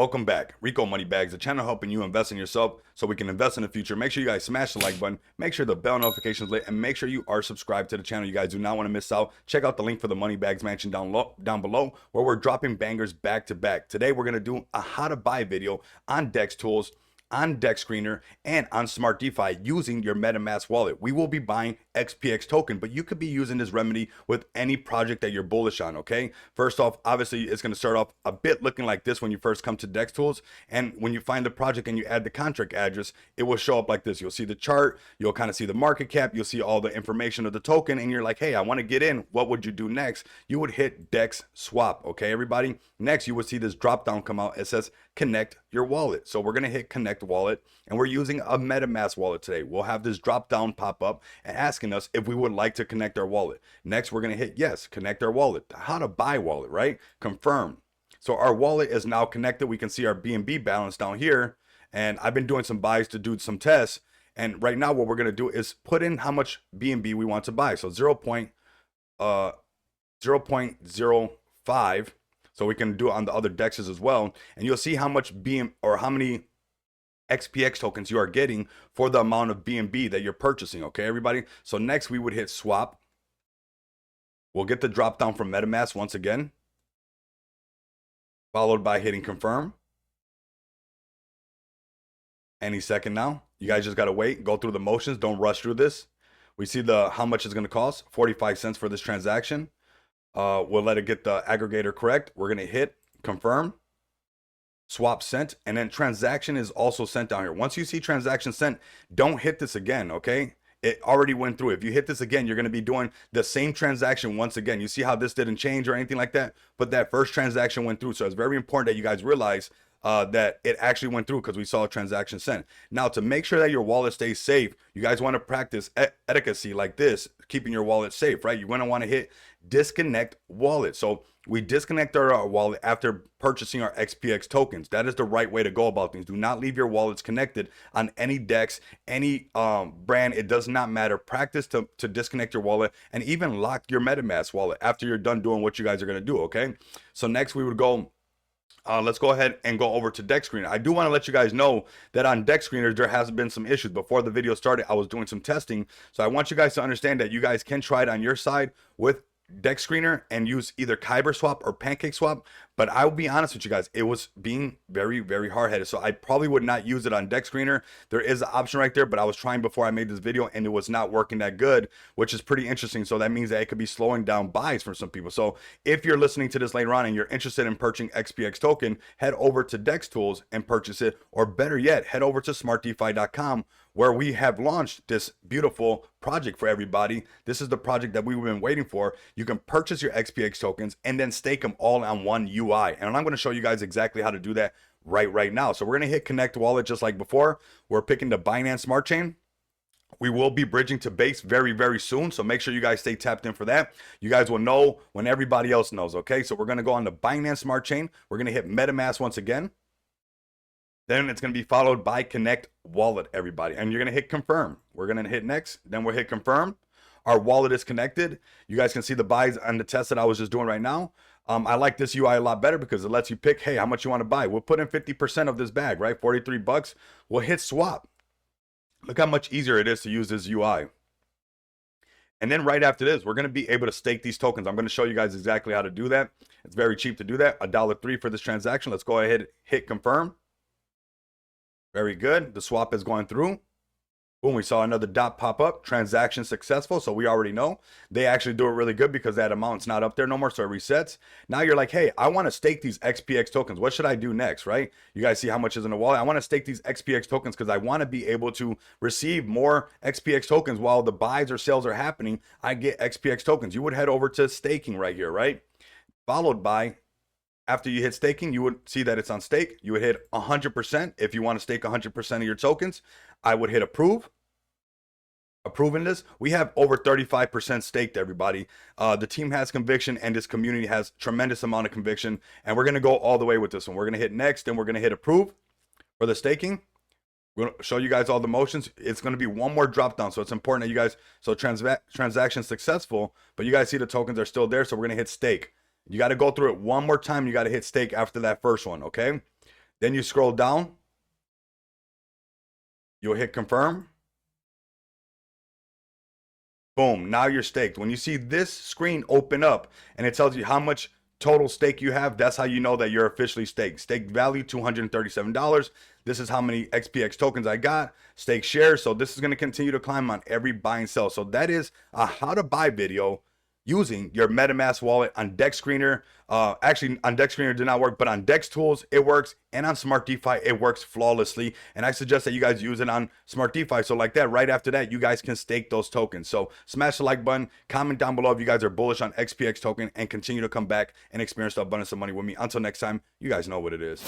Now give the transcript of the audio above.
Welcome back. Rico Money Bags, the channel helping you invest in yourself so we can invest in the future. Make sure you guys smash the like button, make sure the bell notifications lit, and make sure you are subscribed to the channel. You guys do not want to miss out. Check out the link for the Money Bags Mansion down below, where we're dropping bangers back to back. Today we're going to do a how to buy video on Dex Tools, on Dex Screener, and on Smart DeFi using your MetaMask wallet. We will be buying XPX token, but you could be using this remedy with any project that you're bullish on, okay? First off, obviously, it's going to start off a bit looking like this when you first come to Dex Tools, and when you find the project and you add the contract address, it will show up like this. You'll see the chart, you'll kind of see the market cap, you'll see all the information of the token, and you're like, hey, I want to get in. What would you do next? You would hit Dex Swap, okay, everybody? Next, you would see this drop down come out. It says connect your wallet. So we're going to hit connect wallet, and we're using a MetaMask wallet today. We'll have this drop down pop up and asking us if we would like to connect our wallet. Next, we're going to hit yes, connect our wallet. How to buy wallet, right? Confirm. So our wallet is now connected. We can see our BNB balance down here, and I've been doing some buys to do some tests. And right now what we're going to do is put in how much BNB we want to buy. So 0.05. So we can do it on the other dexes as well. And you'll see how much how many XPX tokens you are getting for the amount of BNB that you're purchasing. Okay, everybody. So next we would hit swap. We'll get the drop down from MetaMask once again, followed by hitting confirm. Any second now. You guys just got to wait, go through the motions. Don't rush through this. We see how much it's going to cost, 45 cents for this transaction. We'll let it get the aggregator correct. We're going to hit confirm, swap sent, and then transaction is also sent down here. Once you see transaction sent, don't hit this again, okay? It already went through. If you hit this again, you're going to be doing the same transaction once again. You see how this didn't change or anything like that, but that first transaction went through. So it's very important that you guys realize that it actually went through because we saw a transaction sent. Now, to make sure that your wallet stays safe, you guys want to practice etiquette like this, keeping your wallet safe, right? You're going to want to hit disconnect wallet. So we disconnect our wallet after purchasing our XPX tokens. That is the right way to go about things. Do not leave your wallets connected on any DEX, any brand. It does not matter. Practice to disconnect your wallet and even lock your MetaMask wallet after you're done doing what you guys are going to do, okay? So next we would go, let's go ahead and go over to Dex Screener. I do want to let you guys know that on Dex Screener, there has been some issues. Before the video started, I was doing some testing. So I want you guys to understand that you guys can try it on your side with Dex Screener and use either Kyber Swap or Pancake Swap, but I will be honest with you guys, it was being very, very hard-headed. So I probably would not use it on Dex Screener. There is an option right there, but I was trying before I made this video and it was not working that good, which is pretty interesting. So that means that it could be slowing down buys for some people. So if you're listening to this later on and you're interested in purchasing XPX token, head over to Dex Tools and purchase it, or better yet, head over to smartdefi.com, where we have launched this beautiful project for everybody. This is the project that we've been waiting for. You can purchase your XPX tokens and then stake them all on one UI. And I'm going to show you guys exactly how to do that right now. So we're going to hit connect wallet just like before. We're picking the Binance Smart Chain. We will be bridging to Base very, very soon. So make sure you guys stay tapped in for that. You guys will know when everybody else knows, okay? So we're going to go on the Binance Smart Chain. We're going to hit MetaMask once again. Then it's going to be followed by connect wallet, everybody. And you're going to hit confirm. We're going to hit next. Then we'll hit confirm. Our wallet is connected. You guys can see the buys on the test that I was just doing right now. I like this UI a lot better because it lets you pick, hey, how much you want to buy. We'll put in 50% of this bag, right? 43 bucks. We'll hit swap. Look how much easier it is to use this UI. And then right after this, we're going to be able to stake these tokens. I'm going to show you guys exactly how to do that. It's very cheap to do that. $1.03 for this transaction. Let's go ahead and hit confirm. Very good. The swap is going through. Boom, we saw another dot pop up. Transaction successful. So we already know they actually do it really good because that amount's not up there no more. So it resets. Now you're like, hey, I want to stake these XPX tokens. What should I do next, right? You guys see how much is in the wallet. I want to stake these XPX tokens because I want to be able to receive more XPX tokens while the buys or sales are happening. I get XPX tokens. You would head over to staking right here, right? Followed by, after you hit staking, you would see that it's on stake. You would hit 100%. If you want to stake 100% of your tokens, I would hit approve. Approving this, we have over 35% staked, everybody. The team has conviction and this community has tremendous amount of conviction. And we're going to go all the way with this one. We're going to hit next and we're going to hit approve for the staking. We're going to show you guys all the motions. It's going to be one more drop down. So it's important that you guys, so transaction successful, but you guys see the tokens are still there. So we're going to hit stake. You got to go through it one more time. You got to hit stake after that first one. Okay. Then you scroll down. You'll hit confirm. Boom, now you're staked. When you see this screen open up and it tells you how much total stake you have, that's how you know that you're officially staked. Stake value $237. This is how many XPX tokens I got. Stake shares. So this is going to continue to climb on every buy and sell. So that is a how to buy video using your MetaMask wallet on Dex Screener. Actually, on Dex Screener did not work, but on Dex Tools it works, and on Smart DeFi it works flawlessly. And I suggest that you guys use it on Smart DeFi. So like that, right after that, you guys can stake those tokens. So smash the like button, comment down below if you guys are bullish on XPX token, and continue to come back and experience the abundance of money with me. Until next time, you guys know what it is.